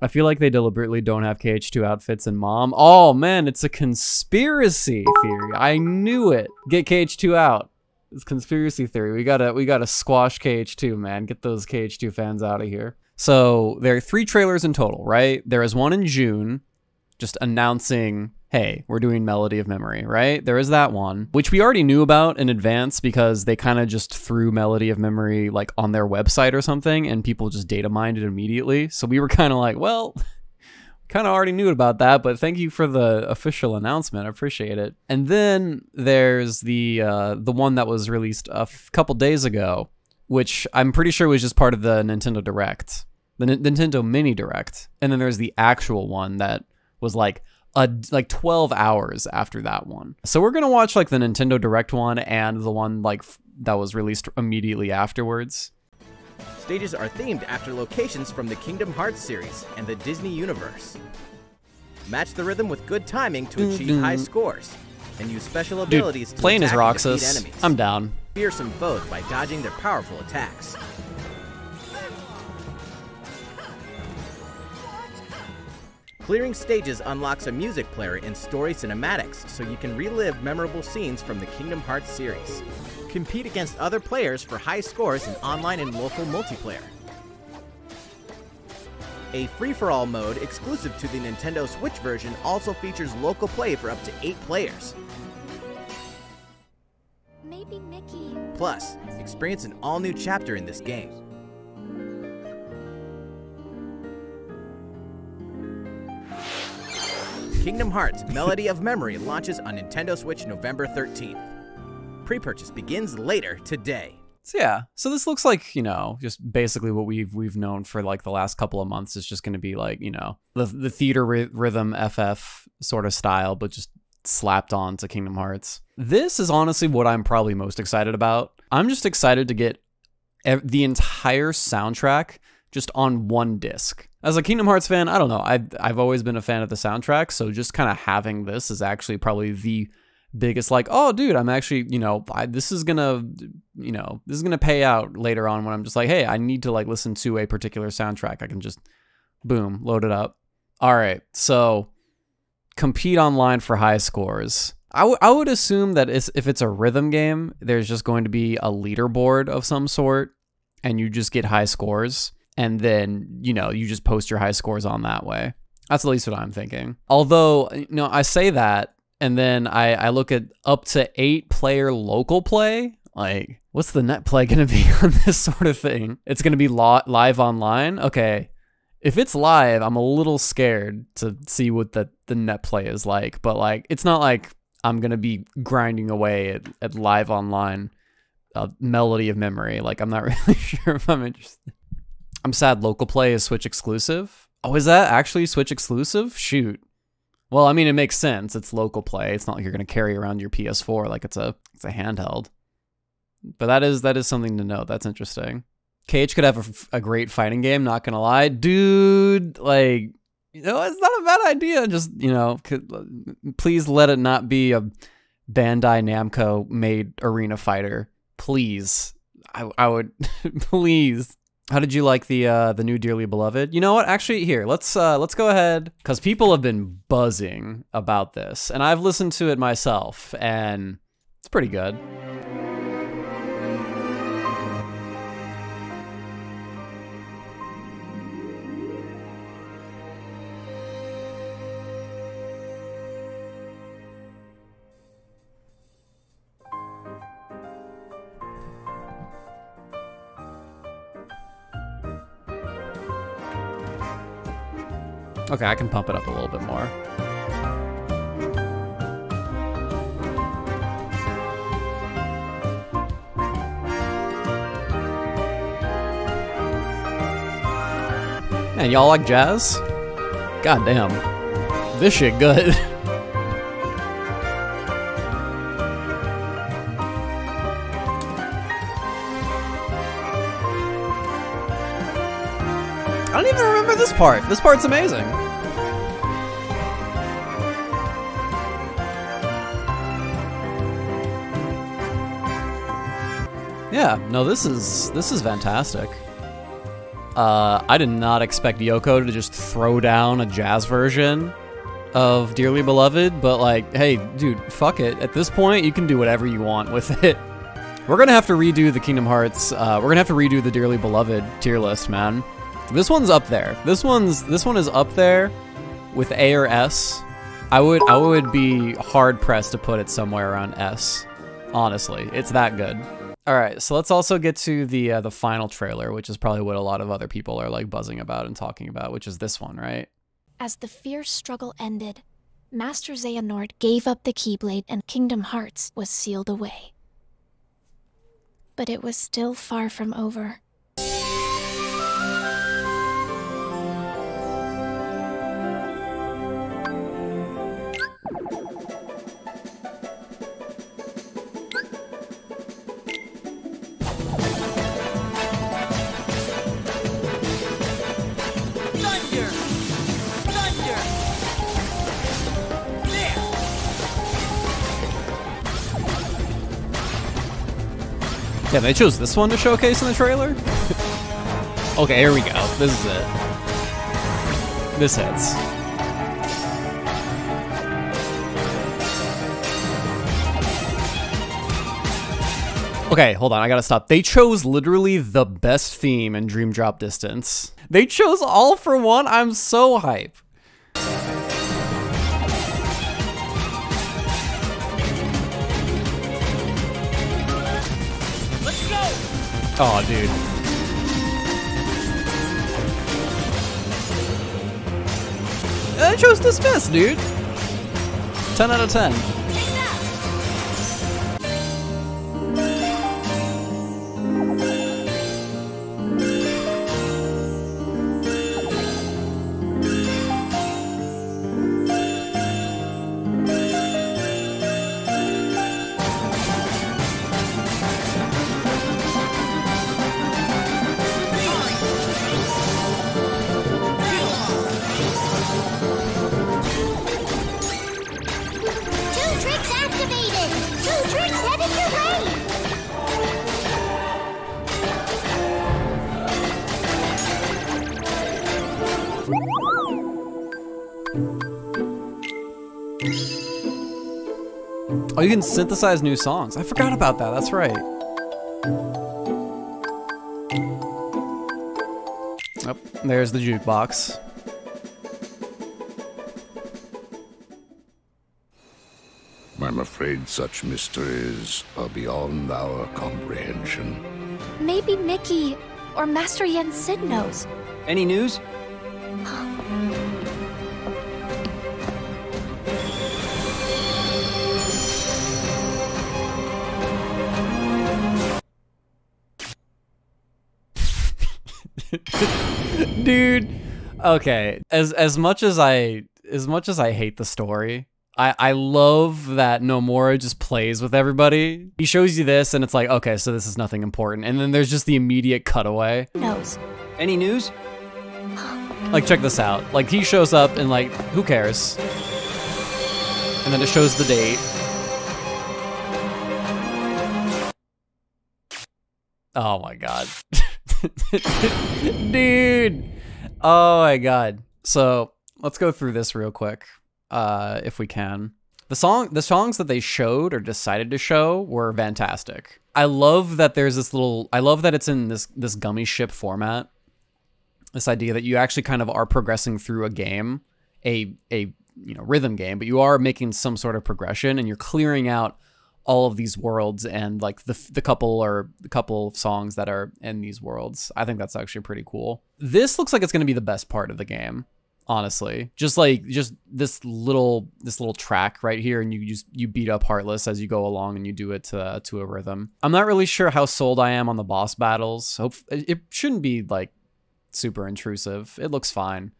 I feel like they deliberately don't have KH2 outfits in Mom. Oh man, it's a conspiracy theory. I knew it. Get KH2 out. It's conspiracy theory. We gotta squash KH2, man. Get those KH2 fans out of here. So there are 3 trailers in total, right? There is one in June, just announcing, hey, we're doing Melody of Memory, right? There is that one, which we already knew about in advance because they kind of just threw Melody of Memory like on their website or something, and people just data mined it immediately. So we were kind of like, well, kind of already knew about that, but thank you for the official announcement. I appreciate it. And then there's the one that was released a couple days ago, which I'm pretty sure was just part of the Nintendo Direct, the Nintendo Mini Direct. And then there's the actual one that was like 12 hours after that one. So we're gonna watch like the Nintendo Direct one and the one like that was released immediately afterwards. Stages are themed after locations from the Kingdom Hearts series and the Disney universe. Match the rhythm with good timing to achieve high scores, and use special abilities to playing as attack and defeat Roxas, enemies. I'm down. Fearsome foes by dodging their powerful attacks. Clearing stages unlocks a music player in story cinematics, so you can relive memorable scenes from the Kingdom Hearts series. Compete against other players for high scores in online and local multiplayer. A free-for-all mode exclusive to the Nintendo Switch version also features local play for up to 8 players. Maybe Mickey. Plus, experience an all-new chapter in this game. Kingdom Hearts Melody of Memory launches on Nintendo Switch November 13th. Pre-purchase begins later today. So yeah, so this looks like, you know, just basically what we've known for like the last couple of months is just going to be like, you know, the theater rhythm FF sort of style, but just slapped on to Kingdom Hearts. This is honestly what I'm probably most excited about. I'm just excited to get the entire soundtrack just on one disc. As a Kingdom Hearts fan, I don't know, I've always been a fan of the soundtrack, so just kind of having this is actually probably the biggest, like, oh dude, I'm actually, you know, this is gonna pay out later on when I'm just like, hey, I need to like listen to a particular soundtrack. I can just boom, load it up. All right, so compete online for high scores. I would assume that if it's a rhythm game, there's just going to be a leaderboard of some sort, and you just get high scores, and then, you know, you just post your high scores on that way. That's at least what I'm thinking. Although, you know, I say that, and then I look at up to 8-player local play. Like, what's the net play going to be on this sort of thing? It's going to be live online? Okay. If it's live, I'm a little scared to see what the net play is like. But, like, it's not like I'm going to be grinding away at live online Melody of Memory. Like, I'm not really sure if I'm interested. I'm sad local play is Switch exclusive. Oh, is that actually Switch exclusive? Shoot. Well, I mean, it makes sense. It's local play. It's not like you're going to carry around your PS4 like it's a handheld. But that is something to note. That's interesting. KH could have a great fighting game, not going to lie. Dude, like, you know, it's not a bad idea. Just, you know, please let it not be a Bandai Namco made arena fighter. Please. I would, please. How did you like the new Dearly Beloved? You know what? Actually, here, let's go ahead, because people have been buzzing about this, and I've listened to it myself, and it's pretty good. Okay, I can pump it up a little bit more. Man, y'all like jazz? God damn. This shit good. I don't even remember this part. This part's amazing. Yeah, no, this is fantastic. I did not expect Yoko to just throw down a jazz version of Dearly Beloved, but like, hey, dude, fuck it. At this point, you can do whatever you want with it. We're gonna have to redo the Kingdom Hearts, we're gonna have to redo the Dearly Beloved tier list, man. This one's up there. This one is up there with A or S. I would be hard pressed to put it somewhere around S. Honestly, it's that good. All right, so let's also get to the final trailer, which is probably what a lot of other people are like buzzing about and talking about, which is this one, right? As the fierce struggle ended, Master Xehanort gave up the Keyblade and Kingdom Hearts was sealed away. But it was still far from over. Yeah, they chose this one to showcase in the trailer? Okay, here we go. This is it. This hits. Okay, hold on, I gotta stop. They chose literally the best theme in Dream Drop Distance. They chose All for One? I'm so hype. Oh, dude. I chose Dismiss, dude. 10 out of 10. Oh, you can synthesize new songs. I forgot about that. That's right. Oh, there's the jukebox. I'm afraid such mysteries are beyond our comprehension. Maybe Mickey or Master Yen Sid knows. Any news? Dude, okay. As much as I hate the story, I love that Nomura just plays with everybody. He shows you this and it's like, okay, so this is nothing important. And then there's just the immediate cutaway. Knows. Any news? Like, check this out. Like, he shows up and like, who cares? And then it shows the date. Oh my god. Dude. Oh my god. So let's go through this real quick, if we can. The songs that they showed or decided to show were fantastic. I love that there's this little, I love that it's in this gummy ship format. This idea that you actually kind of are progressing through a game, a rhythm game, but you are making some sort of progression and you're clearing out all of these worlds and like the couple of songs that are in these worlds. I think that's actually pretty cool. This looks like it's going to be the best part of the game, honestly. Just this little track right here, and you beat up Heartless as you go along and you do it to a rhythm. I'm not really sure how sold I am on the boss battles. It shouldn't be like super intrusive. It looks fine.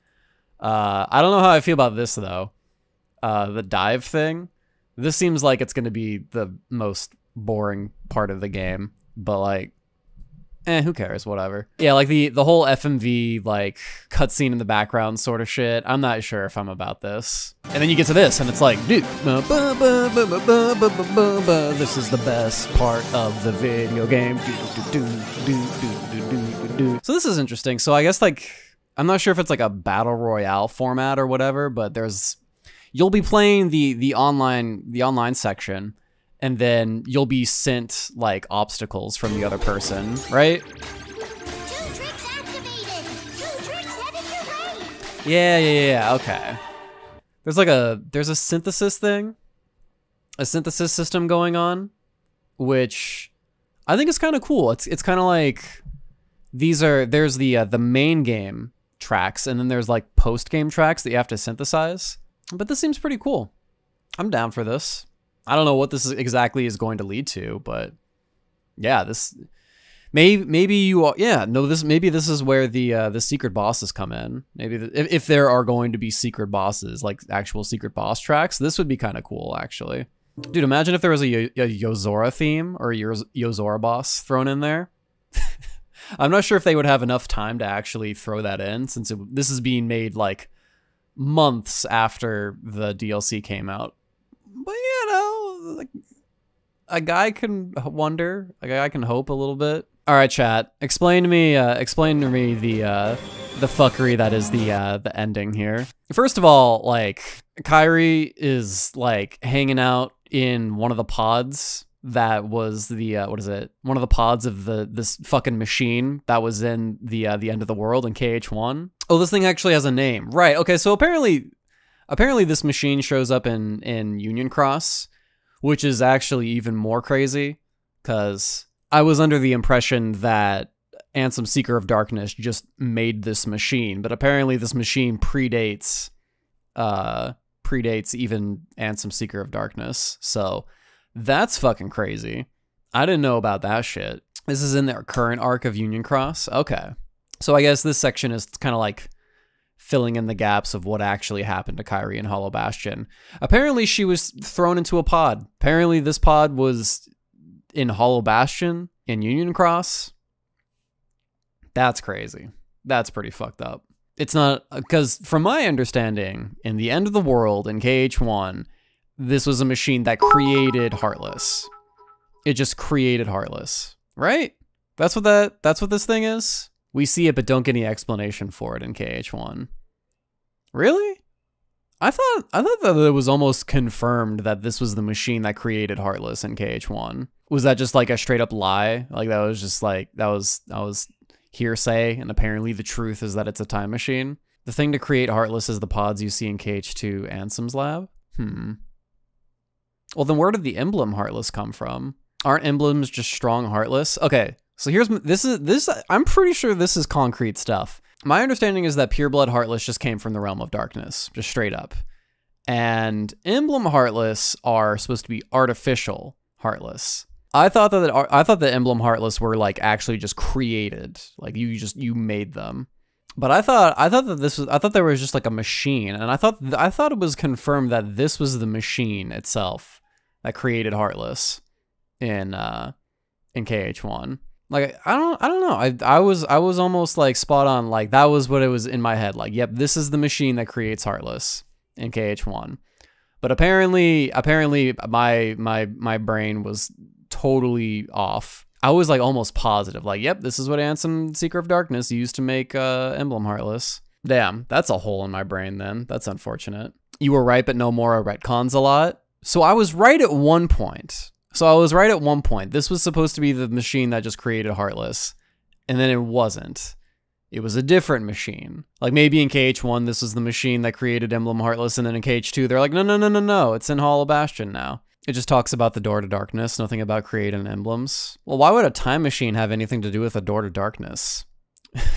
I don't know how I feel about this though. The dive thing. This seems like it's going to be the most boring part of the game, but like, who cares? Whatever. Yeah, like the whole FMV like cutscene in the background sort of shit. I'm not sure if I'm about this. And then you get to this, and it's like, dude, this is the best part of the video game. So this is interesting. So I guess like, I'm not sure if it's like a battle royale format or whatever, but you'll be playing the online section, and then you'll be sent like obstacles from the other person, right? Yeah, okay. There's a synthesis thing, a synthesis system going on, which I think is kind of cool. It's kind of like there's the main game tracks, and then there's like post game tracks that you have to synthesize. But this seems pretty cool. I'm down for this. I don't know what this exactly is going to lead to, but yeah, this maybe this is where the secret bosses come in. Maybe if there are going to be secret bosses, like actual secret boss tracks, this would be kind of cool actually. Dude, imagine if there was a Yozora theme or a Yozora boss thrown in there. I'm not sure if they would have enough time to actually throw that in, since this is being made like months after the DLC came out. But you know, like, a guy can wonder, a guy can hope a little bit. All right, chat, explain to me the fuckery that is the ending here. First of all, like, Kairi is like hanging out in one of the pods that was the one of the pods of this fucking machine that was in the end of the world in KH1. Oh, this thing actually has a name, right? Okay, so apparently this machine shows up in Union Cross, which is actually even more crazy, because I was under the impression that Ansem Seeker of Darkness just made this machine, but apparently this machine predates even Ansem Seeker of Darkness. So that's fucking crazy. I didn't know about that shit. This is in their current arc of Union Cross. Okay. So I guess this section is kind of like filling in the gaps of what actually happened to Kairi in Hollow Bastion. Apparently she was thrown into a pod. Apparently this pod was in Hollow Bastion in Union Cross. That's crazy. That's pretty fucked up. It's not, because from my understanding, in the end of the world in KH1, this was a machine that created Heartless. It just created Heartless, right? That's what this thing is? We see it, but don't get any explanation for it in KH1. Really? I thought that it was almost confirmed that this was the machine that created Heartless in KH1. Was that just like a straight up lie? Like that was just like, that was hearsay, and apparently the truth is that it's a time machine? The thing to create Heartless is the pods you see in KH2 Ansem's lab? Well, then where did the emblem Heartless come from? Aren't emblems just strong Heartless? Okay, so this I'm pretty sure this is concrete stuff. My understanding is that Pureblood Heartless just came from the realm of darkness, just straight up. And emblem Heartless are supposed to be artificial Heartless. I thought the emblem Heartless were like actually just created, like you made them. But I thought there was just like a machine, and I thought it was confirmed that this was the machine itself that created Heartless in KH1. Like I don't know. I was almost like spot on. Like that was what it was in my head. Like, yep, this is the machine that creates Heartless in KH1. But apparently my brain was totally off. I was like almost positive. Like, yep, this is what Ansem Seeker of Darkness used to make Emblem Heartless. Damn, that's a hole in my brain then. That's unfortunate. You were right, but no more retcons a lot. So I was right at one point. This was supposed to be the machine that just created Heartless. And then it wasn't. It was a different machine. Like maybe in KH1, this was the machine that created Emblem Heartless. And then in KH2, they're like, no. It's in Hollow Bastion now. It just talks about the door to darkness, nothing about creating emblems. Well, why would a time machine have anything to do with a door to darkness?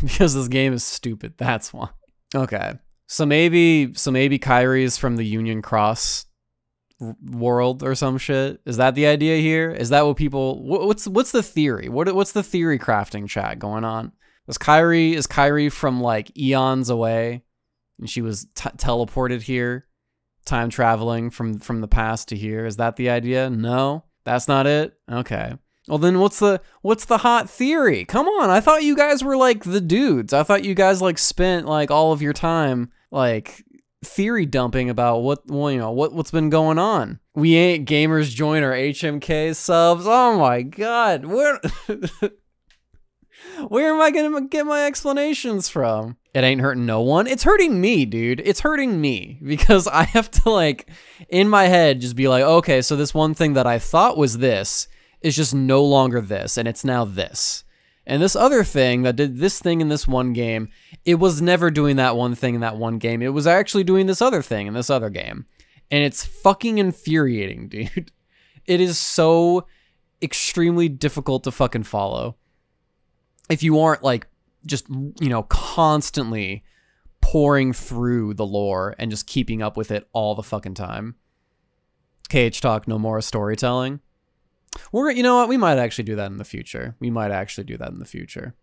Because this game is stupid, that's why. Okay, so maybe Kairi is from the Union Cross world or some shit. Is that the idea here? Is that what people? What's the theory? What's the theory crafting chat going on? Is Kairi from like eons away, and she was teleported here? Time traveling from the past to here. Is that the idea? No, that's not it. Okay. Well, then what's the hot theory? Come on, I thought you guys were like the dudes. I thought you guys like spent like all of your time like theory dumping about what's been going on. We ain't gamers join our HMK subs. Oh my god, Where am I gonna get my explanations from? It ain't hurting no one. It's hurting me, dude. It's hurting me because I have to, like, in my head, just be like, okay, so this one thing that I thought was this is just no longer this, and it's now this. And this other thing that did this thing in this one game, it was never doing that one thing in that one game. It was actually doing this other thing in this other game. And it's fucking infuriating, dude. It is so extremely difficult to fucking follow. If you aren't, like, just, you know, constantly pouring through the lore and just keeping up with it all the fucking time. KH Talk, no more storytelling. You know what? We might actually do that in the future. We might actually do that in the future.